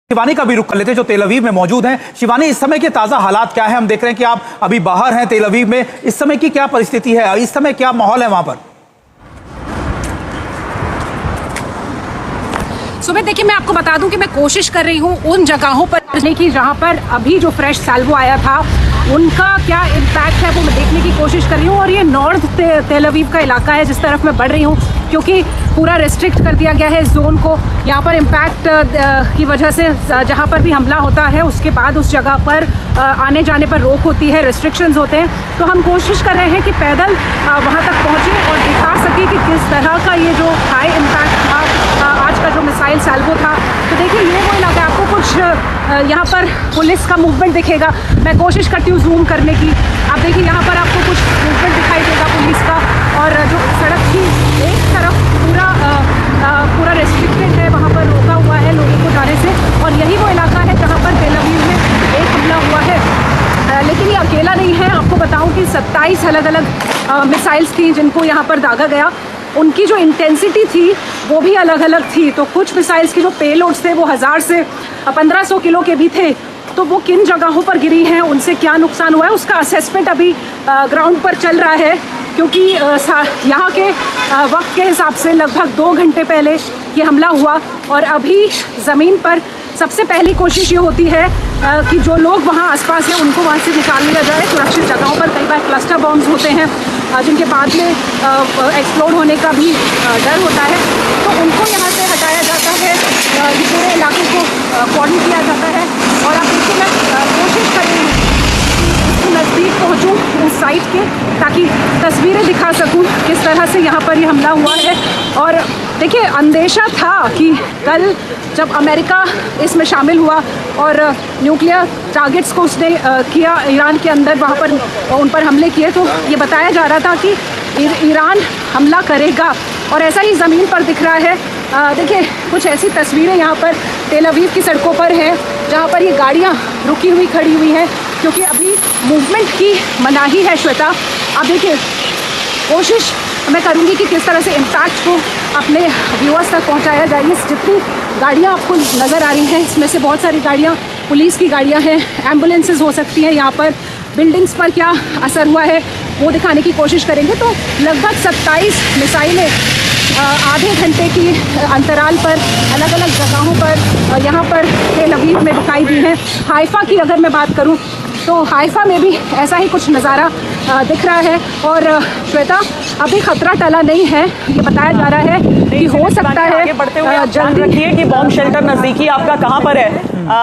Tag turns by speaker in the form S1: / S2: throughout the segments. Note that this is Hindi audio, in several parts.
S1: शिवानी का भी रुख कर लेते हैं जो तेल अवीव में मौजूद हैं। शिवानी, इस समय के ताजा हालात क्या है? हम देख रहे हैं कि आप अभी बाहर हैं तेल अवीव में, इस समय की क्या परिस्थिति है, इस समय क्या माहौल है वहां पर?
S2: सुमित, देखिए मैं आपको बता दूं कि मैं कोशिश कर रही हूं उन जगहों पर पहुंचने की जहां पर अभी जो फ्रेश सैल्वो आया था उनका क्या इम्पैक्ट है वो मैं देखने की कोशिश कर रही हूं। और ये नॉर्थ तेल अवीव का इलाका है जिस तरफ मैं बढ़ रही हूं, क्योंकि पूरा रिस्ट्रिक्ट कर दिया गया है इस जोन को। यहाँ पर इम्पैक्ट की वजह से जहाँ पर भी हमला होता है उसके बाद उस जगह पर आने जाने पर रोक होती है, रिस्ट्रिक्शंस होते हैं। तो हम कोशिश कर रहे हैं कि पैदल वहाँ तक पहुँचें और दिखा सकें कि किस तरह का ये जो हाई इम्पैक्ट था आज का जो मिसाइल सैल्वो था। तो देखिए ये वो इलाका, आपको कुछ यहाँ पर पुलिस का मूवमेंट दिखेगा। मैं कोशिश करती हूँ जूम करने की। आप देखिए यहाँ पर आपको कुछ मूवमेंट दिखाई देगा पुलिस का, और जो सड़क की एक तरफ पूरा रेस्ट्रिक्टेड है, वहाँ पर रोका हुआ है लोगों को जाने से। और यही वो इलाका है जहाँ पर तेल अवीव में एक हमला हुआ है। लेकिन ये अकेला नहीं है। आपको बताऊं कि 27 अलग अलग मिसाइल्स थी जिनको यहाँ पर दागा गया। उनकी जो इंटेंसिटी थी वो भी अलग अलग थी। तो कुछ मिसाइल्स की जो पेलोड्स थे वो 1000 से 1500 किलो के भी थे। तो वो किन जगहों पर गिरी हैं, उनसे क्या नुकसान हुआ है, उसका असेसमेंट अभी ग्राउंड पर चल रहा है। क्योंकि यहाँ के वक्त के हिसाब से लगभग 2 घंटे पहले ये हमला हुआ, और अभी ज़मीन पर सबसे पहली कोशिश ये होती है कि जो लोग वहाँ आसपास हैं उनको वहाँ से निकाल लिया जाए सुरक्षित जगहों पर। कई बार क्लस्टर बॉम्ब्स होते हैं जिनके बाद में एक्सप्लोड होने का भी डर होता है, तो उनको यहाँ से हटाया जाता है। ये पूरे इलाके को कॉर्डन किया जाता है। और आप देखिए मैं कोशिश कर रही हूँ इसके नज़दीक पहुँचूँ उस साइट के, ताकि तस्वीरें दिखा सकूँ किस तरह से यहाँ पर ये हमला हुआ है। और देखिए अंदेशा था कि कल जब अमेरिका इसमें शामिल हुआ और न्यूक्लियर टारगेट्स को उसने किया ईरान के अंदर, वहाँ पर उन पर हमले किए, तो ये बताया जा रहा था कि ईरान हमला करेगा, और ऐसा ही ज़मीन पर दिख रहा है। देखिए कुछ ऐसी तस्वीरें यहाँ पर तेल अवीव की सड़कों पर हैं जहाँ पर ये गाड़ियाँ रुकी हुई खड़ी हुई हैं, क्योंकि अभी मूवमेंट की मनाही है। श्वेता, आप देखिए कोशिश मैं करूँगी कि किस तरह से इम्पैक्ट को अपने व्यूअर्स तक पहुँचाया जाए। जितनी गाड़ियाँ आपको नज़र आ रही हैं इसमें से बहुत सारी गाड़ियाँ पुलिस की गाड़ियाँ हैं, एम्बुलेंसेस हो सकती हैं। यहाँ पर बिल्डिंग्स पर क्या असर हुआ है वो दिखाने की कोशिश करेंगे। तो लगभग 27 मिसाइलें आधे घंटे की अंतराल पर अलग अलग जगहों पर यहाँ पर तेल अवीव में दिखाई दी हैं। हाइफा की अगर मैं बात करूँ तो हाइफा में भी ऐसा ही कुछ नज़ारा दिख रहा है। और श्वेता, अभी खतरा टला नहीं है। ये बताया जा रहा है कि हो सकता है
S3: जल्दी रखिए कि बॉम्ब शेल्टर नज़दीकी आपका कहाँ पर है।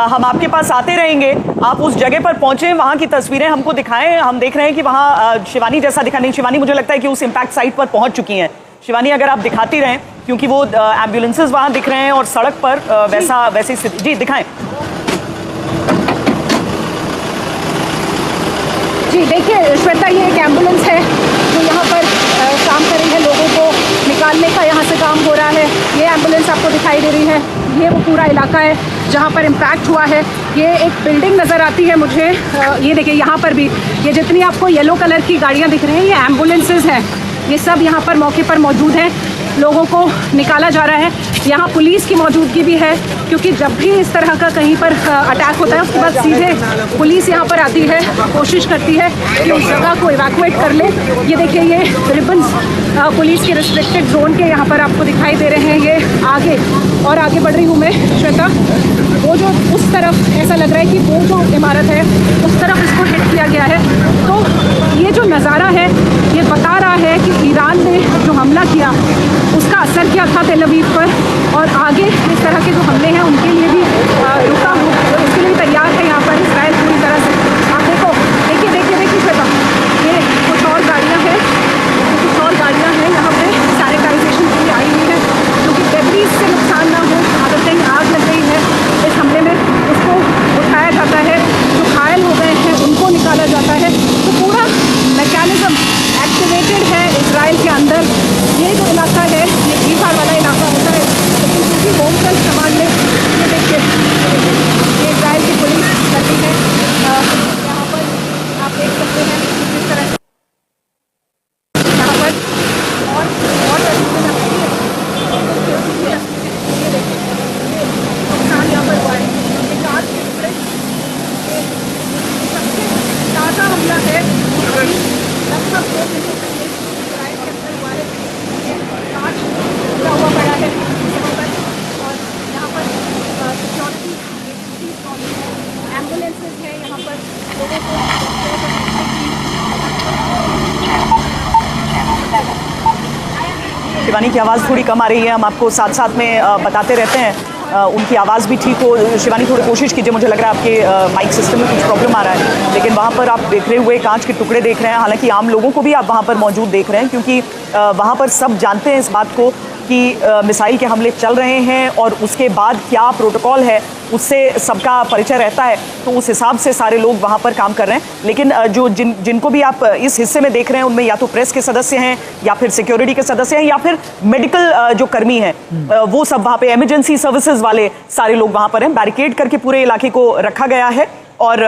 S3: हम आपके पास आते रहेंगे, आप उस जगह पर पहुंचे, वहाँ की तस्वीरें हमको दिखाएं। हम देख रहे हैं कि वहाँ शिवानी जैसा दिखा नहीं, शिवानी मुझे लगता है कि उस इम्पैक्ट साइट पर पहुंच चुकी हैं। शिवानी अगर आप दिखाती रहें, क्योंकि वो एम्बुलेंसेज वहाँ दिख रहे हैं और सड़क पर वैसी स्थिति। जी दिखाएं।
S2: जी देखिए श्वेता, ये एक एम्बुलेंस है जो यहाँ पर काम कर रही है, लोगों को निकालने का यहाँ से काम हो रहा है। ये एम्बुलेंस आपको दिखाई दे रही है, ये वो पूरा इलाका है जहाँ पर इम्पैक्ट हुआ है। ये एक बिल्डिंग नज़र आती है मुझे, ये देखिए यहाँ पर भी ये जितनी आपको येलो कलर की गाड़ियाँ दिख रही हैं ये एम्बुलेंसेज हैं। ये सब यहाँ पर मौके पर मौजूद हैं, लोगों को निकाला जा रहा है। यहाँ पुलिस की मौजूदगी भी है, क्योंकि जब भी इस तरह का कहीं पर अटैक होता है उसके बाद सीधे पुलिस यहाँ पर आती है, कोशिश करती है कि उस जगह को इवैक्यूएट कर ले। ये देखिए ये रिबन्स पुलिस के रिस्ट्रिक्टेड जोन के यहाँ पर आपको दिखाई दे रहे हैं। ये आगे और आगे बढ़ रही हूँ मैं श्वेता, वो जो उस तरफ ऐसा लग रहा है कि वो जो इमारत है उस तरफ इसको हिट किया गया है। तो ये जो नज़ारा है ये बता रहा है कि ईरान ने जो हमला किया उसका असर क्या था तेल अवीव पर, और आगे इस तरह के जो हमले हैं उनके लिए भी रुका उसके लिए भी तैयार है यहाँ पर इजराइल पूरी तरह से। आप देखिए श्वेता, ये कुछ और गाड़ियाँ हैं, यहाँ पे सैनिटाइजेशन के लिए आई हुई है, क्योंकि डेब्रीज से नुकसान ना हो। अगर कहीं आग लग गई है इस हमले में उसको उठाया जाता है, जो घायल हो गए हैं उनको निकाला जाता है। तो पूरा मैकेनिज्म एक्टिवेटेड है इजराइल के अंदर। ये जो इलाका है ये भीड़ भाड़ वाला इलाका होता है, लेकिन क्योंकि होम सेल्फ संभाल ले, ये देखिए
S3: शिवानी की आवाज़ थोड़ी कम आ रही है, हम आपको साथ साथ में बताते रहते हैं। उनकी आवाज़ भी ठीक हो। शिवानी थोड़ी कोशिश कीजिए, मुझे लग रहा है आपके माइक सिस्टम में कुछ प्रॉब्लम आ रहा है, लेकिन वहाँ पर आप बिखरे हुए कांच के टुकड़े देख रहे हैं। हालांकि आम लोगों को भी आप वहाँ पर मौजूद देख रहे हैं, क्योंकि वहाँ पर सब जानते हैं इस बात को कि मिसाइल के हमले चल रहे हैं और उसके बाद क्या प्रोटोकॉल है उससे सबका परिचय रहता है, तो उस हिसाब से सारे लोग वहाँ पर काम कर रहे हैं। लेकिन जो जिनको भी आप इस हिस्से में देख रहे हैं, उनमें या तो प्रेस के सदस्य हैं, या फिर सिक्योरिटी के सदस्य हैं, या फिर मेडिकल जो कर्मी हैं, वो सब वहाँ पे इमरजेंसी सर्विसेज वाले सारे लोग वहाँ पर हैं। बैरिकेड करके पूरे इलाके को रखा गया है और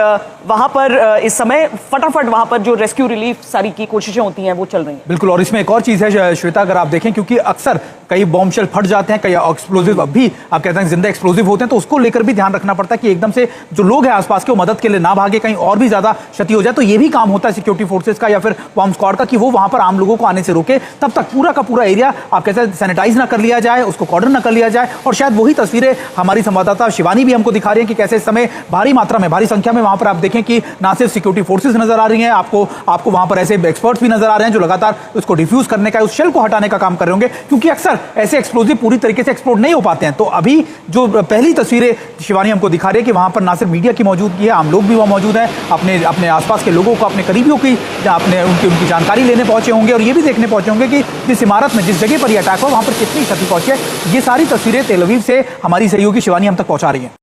S3: वहाँ पर इस समय फटाफट वहाँ पर जो रेस्क्यू रिलीफ सारी की कोशिशें होती हैं वो चल रही हैं।
S1: बिल्कुल। और इसमें एक और चीज़ है श्वेता, अगर आप देखें, क्योंकि अक्सर कई बॉम्ब शेल फट जाते हैं, कई एक्सप्लोजिव भी आप कहते हैं जिंदा एक्सप्लोजिव होते हैं, तो उसको लेकर भी ध्यान रखना पड़ता है कि एकदम से जो लोग हैं आसपास के वो मदद के लिए ना भागे, कहीं और भी ज़्यादा क्षति हो जाए। तो ये भी काम होता है सिक्योरिटी फोर्सेज का या फिर बॉम्ब स्क्वाड का कि वो वहाँ पर आम लोगों को आने से रोके। तब तक पूरा का पूरा एरिया आप कहते हैं सैनिटाइज ना कर लिया जाए, उसको कॉर्डन ना कर लिया जाए। और शायद वही तस्वीरें हमारी संवाददाता शिवानी भी हमको दिखा रही है कि कैसे इस समय भारी मात्रा में, भारी संख्या में वहाँ पर आप देखें कि ना सिर्फ सिक्योरिटी फोर्सेस नजर आ रही हैं, आपको वहां पर ऐसे एक्सपर्ट्स भी नजर आ रहे हैं जो लगातार उसको डिफ्यूज करने का, उस शेल को हटाने का काम कर रहे होंगे, क्योंकि अक्सर ऐसे एक्सप्लोजिव पूरी तरीके से एक्सप्लोड नहीं हो पाते हैं। तो अभी जो पहली तस्वीरें शिवानी हमको दिखा रही है कि वहां पर ना सिर्फ मीडिया की मौजूदगी है, आम लोग भी वहां मौजूद हैं, अपने आसपास के लोगों को, अपने करीबियों की उनकी जानकारी लेने पहुंचे होंगे और ये भी देखने पहुंचे होंगे कि जिस इमारत में, जिस जगह पर यह अटैक हुआ वहां पर कितनी क्षति पहुंची है। ये सारी तस्वीरें तेल अवीव से हमारी सहयोगी शिवानी हम तक पहुंचा रही है।